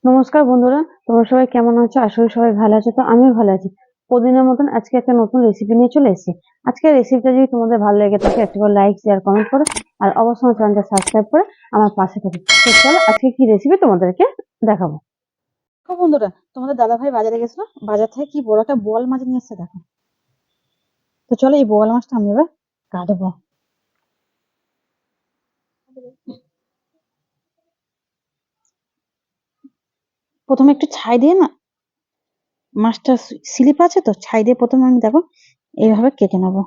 নমস্কার বন্ধুরা, তোমরা সবাই কেমন আছো? আশা করি সবাই ভালো আছো। তো আমিও ভালো আছি। প্রতিদিনের মতন আজকে একটা নতুন রেসিপি নিয়ে চলে এসেছি। আজকের রেসিপিটা যদি তোমাদের ভালো লেগে থাকে একটা করে লাইক, শেয়ার, কমেন্ট করো আর অবশ্যই চ্যানেলটা সাবস্ক্রাইব করে আমার পাশে থাকো। তো চলো আজকে কি রেসিপি তোমাদেরকে দেখাবো। দেখো বন্ধুরা, তোমাদের দাদা ভাই বাজারে গেছিল, বাজার থেকে কি বড় একটা বোয়াল মাছ নিয়ে এসেছে দেখো। তো চলো এই বোয়াল মাছটা আমি এবার কাটবো। প্রথমে একটু ছাই দিয়ে না, মাছটা স্লিপ আছে তো, ছাই দিয়ে প্রথমে আমি দেখো এইভাবে কেটে নেবো।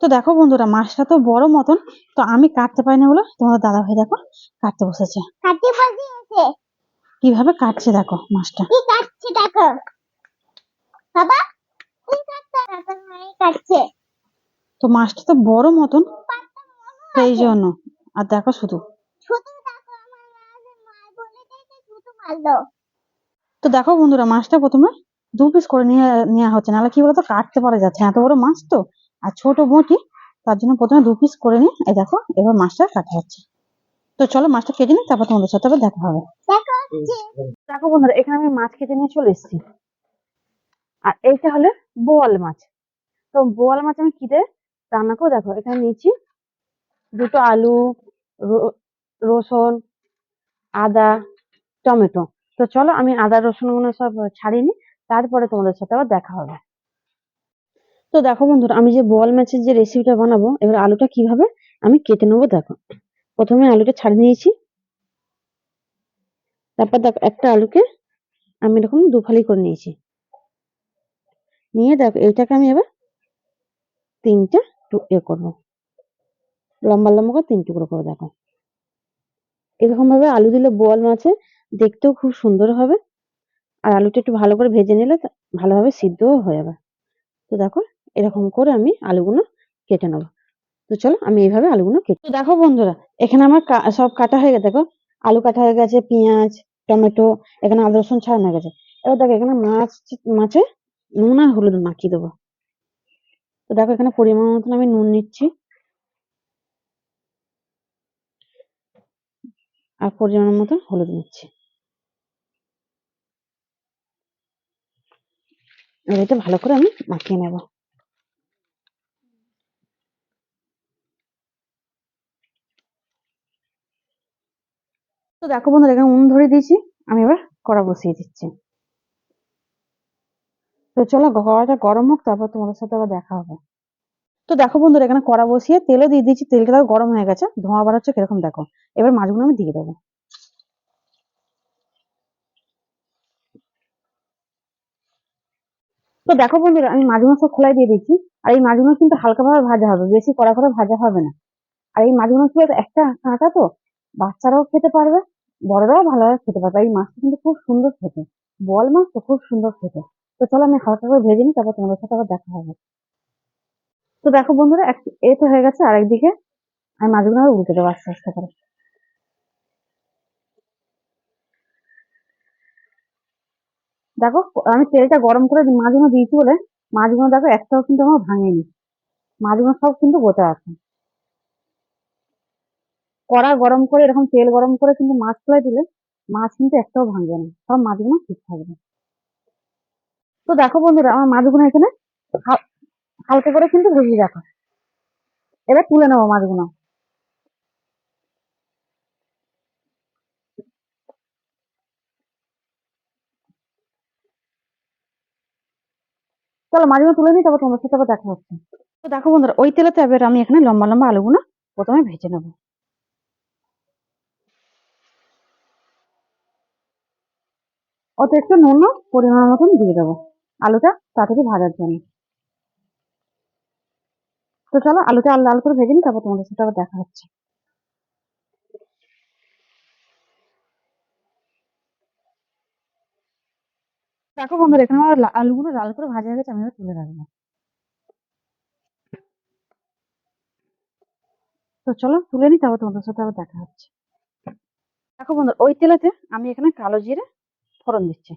তো দেখো বন্ধুরা, মাছটা তো বড় মতন, তো আমি কাটতে পারি না বলে তোমাদের দাদা ভাই দেখো কাটতে বসেছে। কাটতে বসিয়েছে। কিভাবে কাটছে দেখো মাছটা। কি কাটছে দেখো বাবা, কি কাটছে কাকা মাই কাটছে। তো মাছটা তো বড় মতন, পাতটা মনে সেই আছে জন্য। আর দেখো শুধু, ছোট দেখো আমার মা বলে দিয়েছে ছোট মারলো। তো দেখো বন্ধুরা, মাছটা প্রথমে দু পিস করে নিয়ে নেওয়া হচ্ছে, নাহলে কি বলতো কাটতে পারা যাচ্ছে না, এত বড় মাছ তো আর ছোট বটি, তার জন্য প্রথমে দু পিস করে নিয়ে এই দেখো এবার মাছটা কাটা হচ্ছে। তো চলো মাছটা কেটে নিই, তারপর তোমাদের সাথে আবার দেখা হবে। দেখো হচ্ছে দেখো বন্ধুরা, এখানে আমি মাছ কেটে নিয়ে চলে এসেছি। আর এইটা হলো বোয়াল মাছ। তো বোয়াল মাছ আমি কি দিয়ে রান্না করে দেখো, এখানে নিয়েছি দুটো আলু, রসুন, আদা, টমেটো। তো চলো আমি আদা রসুন গুলো সব ছাড়িয়ে নিই, তারপরে তোমাদের সাথে আবার দেখা হবে। তো দেখো বন্ধুরা, আমি যে বোয়াল মাছের যে রেসিপিটা বানাবো, এবার আলুটা কিভাবে আমি কেটে নেবো দেখো। প্রথমে আলুটা ছাড়িয়ে নিয়েছি, তারপর দেখো একটা আলুকে আমি এরকম দুফালি করে নিয়েছি। নিয়ে দেখো এইটাকে আমি এবার তিনটে করবো, লম্বা লম্বা করে তিন টুকরো করে দেখো। এরকম ভাবে আলু দিলে বোয়াল মাছে দেখতেও খুব সুন্দর হবে, আর আলুটা একটু ভালো করে ভেজে নিলে ভালোভাবে সিদ্ধও হয়ে যাবে। তো দেখো এরকম করে আমি আলুগুলো কেটে নেবো। তো চলো আমি এইভাবে আলুগুলো কেটে, তো দেখো বন্ধুরা, এখানে আমার সব কাটা হয়ে গেছে দেখো। আলু কাটা হয়ে গেছে, পেঁয়াজ, টমেটো, এখানে আদা রসুন ছাড়ানো হয়ে গেছে। এবার দেখো এখানে মাছে নুন আর হলুদ মাখিয়ে দেবো। তো দেখো এখানে পরিমাণ মতন আমি নুন নিচ্ছি, আর পরিমাণ মতন হলুদ নিচ্ছি। এবার এটা ভালো করে আমি মাখিয়ে নেবো। তো দেখো বন্ধুরা, এখানে উনুন ধরিয়ে দিয়েছি, আমি এবার কড়া বসিয়ে দিচ্ছি। তো চলো কড়াটা গরম হোক, তারপর তোমাদের সাথে আবার দেখা হবে। তো দেখো বন্ধুরা, এখানে কড়া বসিয়ে তেলও দিয়ে দিয়েছি, তেলটা দেখো গরম হয়ে গেছে, ধোঁয়া বার হচ্ছে কিরকম দেখো। এবার মাছগুলো আমি দিয়ে দেবো। তো দেখো বন্ধুরা, আমি মাছগুলো সব খোলাই দিয়ে দিচ্ছি। আর এই মাছগুলো কিন্তু হালকা ভাবে ভাজা হবে, বেশি কড়া করে ভাজা হবে না। আর এই মাছগুলো কি বলতো, একটা কাঁটা তো, বাচ্চারাও খেতে পারবে, বড়রাও ভালোভাবে খেতে পারবে। এই মাছটা কিন্তু খুব সুন্দর খেতে, বোয়াল মাছ তো খুব সুন্দর খেতে। তো চলো আমি হালকা করে ভেজে নিই, তারপর তোমাদের সাথে আবার দেখা হবে। তো দেখো বন্ধুরা, এ তো হয়ে গেছে, আর একদিকে আমি মাছগুলো আবার উল্টে দেবো আস্তে আস্তে করে। দেখো আমি তেলটা গরম করে মাছগুলো দিয়েছি বলে মাছগুলো দেখো একটাও কিন্তু আমার ভাঙেনি, মাছগুলো সব কিন্তু গোটা আছে। কড়া গরম করে এরকম তেল গরম করে কিন্তু মাছ ফেলে দিলে মাছ কিন্তু একটাও ভাঙবে না, সব মাছগুলো ঠিক থাকবে। তো দেখো বন্ধুরা, আমার মাছগুলো এখানে হালকা করে কিন্তু ভেজে রাখো। এবার তুলে নেবো মাছগুলো। চলো মাছগুলো তুলে নিই, তারপর তোমার সাথে আবার দেখা হচ্ছে। তো দেখো বন্ধুরা, ওই তেলেতে এবার আমি এখানে লম্বা লম্বা আলুগুলো প্রথমে ভেজে নেবো। অত একটু নুন পরিমাণ মতন দিয়ে দেবো আলুটা তাড়াতাড়ি ভাজার জন্য। তো চলো আলুটা লাল লাল করে ভেজে নিই, তারপর তোমাদের সাথে আবার দেখা হচ্ছে। দেখো বন্ধুরা, এখানে আমার আলুগুলো লাল করে ভাজা হয়ে গেছে, আমি এবার তুলে রাখবো। তো চলো তুলে নিই, তারপর তোমাদের সাথে আবার দেখা হচ্ছে। দেখো বন্ধুরা, ওই তেলেতে আমি এখানে কালো জিরে ফোড়ন দিচ্ছি।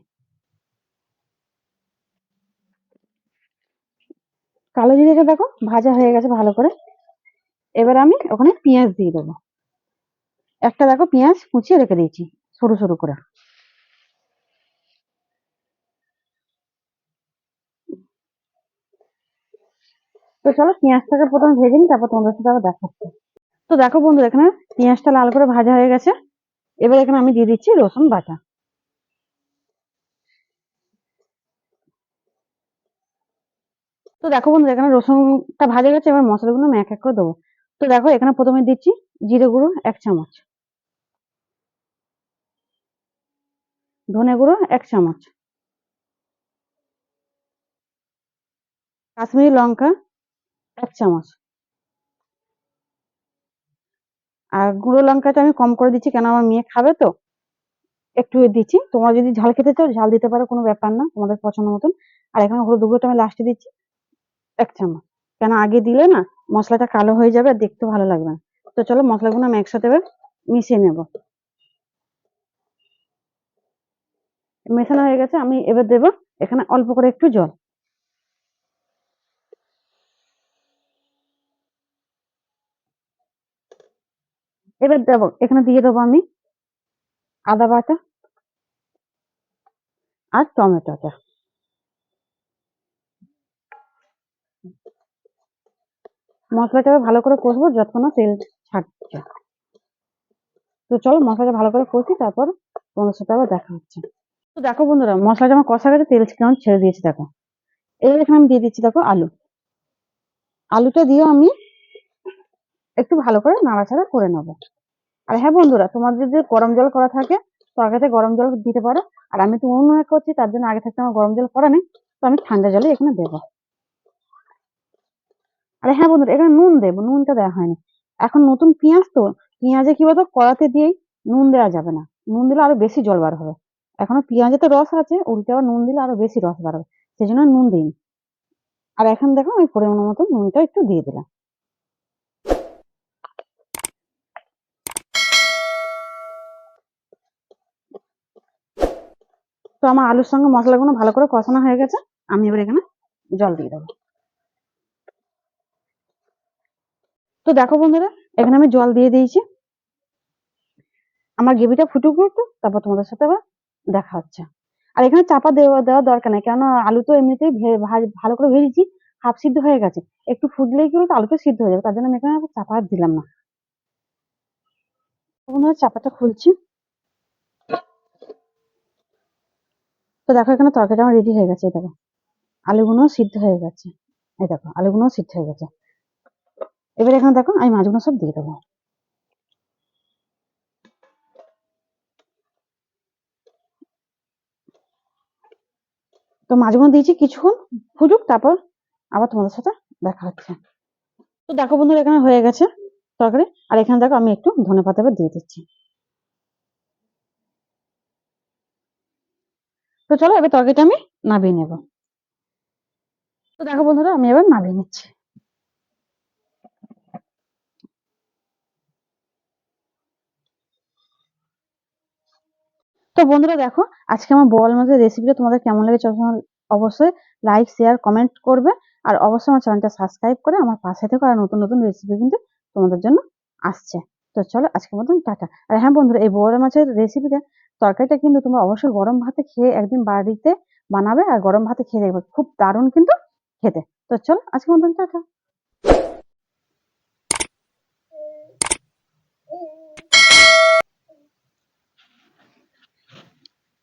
কালো জিরেটা দেখো ভাজা হয়ে গেছে ভালো করে। এবার আমি ওখানে পেঁয়াজ দিয়ে দেবো। একটা দেখো পেঁয়াজ কুচিয়ে রেখে দিয়েছি সরু সরু করে। তো চলো পেঁয়াজটাকে প্রথমে ভেজে নিই, তারপর তোমাদের সাথে আবার দেখাচ্ছি। তো দেখো বন্ধুরা, এখানে পেঁয়াজটা লাল করে ভাজা হয়ে গেছে। এবার এখানে আমি দিয়ে দিচ্ছি রসুন বাটা। তো দেখো বন্ধুরা, এখানে রসুনটা ভাজা গেছে। এবার মশলাগুলো আমি এক এক করে দেবো। তো দেখো এখানে প্রথমে দিচ্ছি জিরে গুঁড়ো 1 চামচ, ধনে গুঁড়ো 1 চামচ, কাশ্মীরি লঙ্কা 1 চামচ। আর গুঁড়ো লঙ্কাটা আমি কম করে দিচ্ছি, কেন আমার মেয়ে খাবে তো, একটু দিচ্ছি। তোমরা যদি ঝাল খেতে চাও ঝাল দিতে পারো, কোনো ব্যাপার না, তোমাদের পছন্দ মতন। আর এখানে হলুদ গুঁড়োটা আমি লাস্টে দিচ্ছি 1 চামচ, কেন আগে দিলে না মশলাটা কালো হয়ে যাবে আর দেখতে ভালো লাগবে না। তো চলো মশলাগুলো আমি একসাথে এবার মিশিয়ে নেব। মেশানো হয়ে গেছে, আমি এবার দেবো এখানে অল্প করে একটু জল। এবার দেবো এখানে দিয়ে দেবো আমি আদা বাটা আর টমেটোটা। মশলাটাকে ভালো করে কষবো যতক্ষণ না তেল ছাড়ছে। তো চলো মশলাটা ভালো করে কষি, তারপর তোমাদের সাথে আবার দেখা হচ্ছে। তো দেখো বন্ধুরা, মশলাটা আমার কষা গেছে, তেল কেমন ছেড়ে দিয়েছে দেখো। এবার এখানে আমি দিয়ে দিচ্ছি দেখো আলু। আলুটা দিয়েও আমি একটু ভালো করে নাড়াচাড়া করে নেবো। আর হ্যাঁ বন্ধুরা, তোমাদের যদি গরম জল করা থাকে তরকারিতে গরম জল দিতে পারো। আর আমি তো অন্য এক করছি, তার জন্য আগে থাকতে আমার গরম জল করা নেই, তো আমি ঠান্ডা জলে এখানে দেবো। আর হ্যাঁ বন্ধুরা, এখানে নুন দেবো, নুনটা দেওয়া হয়নি। এখন নতুন পেঁয়াজ তো, পেঁয়াজে কি বলতো কড়াতে দিয়েই নুন দেওয়া যাবে না, নুন দিলে আরো বেশি জল বার হবে। এখনো পেঁয়াজে তো রস আছে, উল্টে আবার নুন দিলে আরো বেশি রস বাড়বে, সেই জন্য নুন দিইনি। আর এখন দেখো আমি পরিমাণ মতো নুনটা একটু দিয়ে দিলাম। তো আমার আলুর সঙ্গে মশলাগুলো ভালো করে কষানো হয়ে গেছে, আমি এবার এখানে জল দিয়ে দেবো। তো দেখো বন্ধুরা, এখানে আমি জল দিয়ে দিয়েছি। আমার গ্রেভিটা ফুটুক একটু, তারপর তোমাদের সাথে আবার দেখা হচ্ছে। আর এখানে চাপা দেওয়ার দরকার নেই, কেন আলু তো এমনিতেই ভালো করে ভেজেছি, হাফ সিদ্ধ হয়ে গেছে। একটু ফুটলেই কি বলতো আলুটা সিদ্ধ হয়ে যাবে, তার জন্য আমি এখানে আর চাপা দিলাম না। বন্ধুরা চাপাটা খুলছি। তো দেখো এখানে তরকারিটা আমার রেডি হয়ে গেছে, এই দেখো আলুগুলো সিদ্ধ হয়ে গেছে। এই দেখো আলুগুলো সিদ্ধ হয়ে গেছে। এবার এখানে দেখো আমি মাছগুলো সব দিয়ে দেবো। তো মাছগুলো দিয়েছি, কিছুক্ষণ ফুটুক, তারপর আবার তোমাদের সাথে দেখা হচ্ছে। তো দেখো বন্ধুরা, এখানে হয়ে গেছে তরকারি। আর এখানে দেখো আমি একটু ধনেপাতা এবার দিয়ে দিচ্ছি। তো চলো এবার তরকারিটা আমি নামিয়ে নেব। তো দেখো বন্ধুরা, আমি এবার নামিয়ে নিচ্ছি। তো বন্ধুরা দেখো, আজকে আমার বোয়াল মাছের রেসিপিটা তোমাদের কেমন লেগেছে অবশ্যই লাইক শেয়ার কমেন্ট করবে। আর অবশ্যই আমার চ্যানেলটা সাবস্ক্রাইব করে আমার পাশে থেকো, আর নতুন নতুন রেসিপি কিন্তু তোমাদের জন্য আসছে। তো চলো আজকের মতন টাটা। আর হ্যাঁ বন্ধুরা, এই বোয়াল মাছের রেসিপিটা তরকারিটা কিন্তু তোমরা অবশ্যই গরম ভাতে খেয়ে একদিন বাড়িতে বানাবে, আর গরম ভাতে খেয়ে দেখবে খুব দারুণ কিন্তু খেতে। তো চলো আজকের মতন টাটা।